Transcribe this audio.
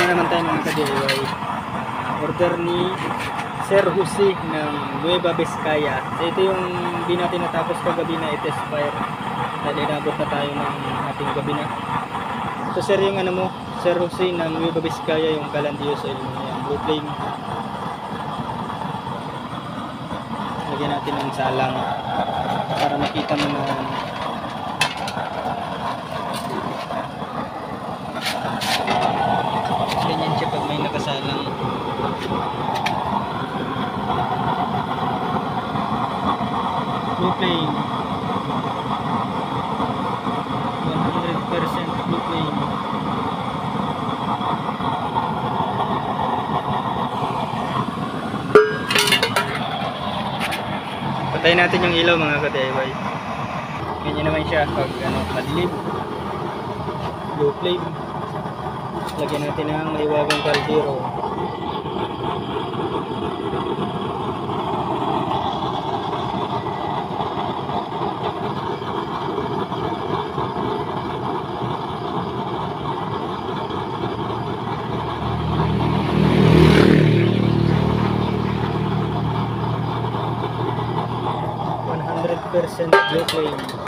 naman tayo mga ka-DIY. Order ni Sir Jose ng Nueva Vizcaya. So, ito yung di natin natapos kagabi na i-test fire. Dahil inabot na tayo ng ating gabi na. So sir, yung ano mo, Sir Jose ng Nueva Vizcaya, yung Calandios oil mo yan, blue flame. Lagyan natin ng salang para makita mo na ganyan siya pag may nakasalang. Blue flame, 100% blue flame. Patayin natin yung ilaw mga ka-DIY. Ganyan naman siya pag madilim. Blue flame. Lagyan natin ng maiwagang kaldero. Percent blue flame.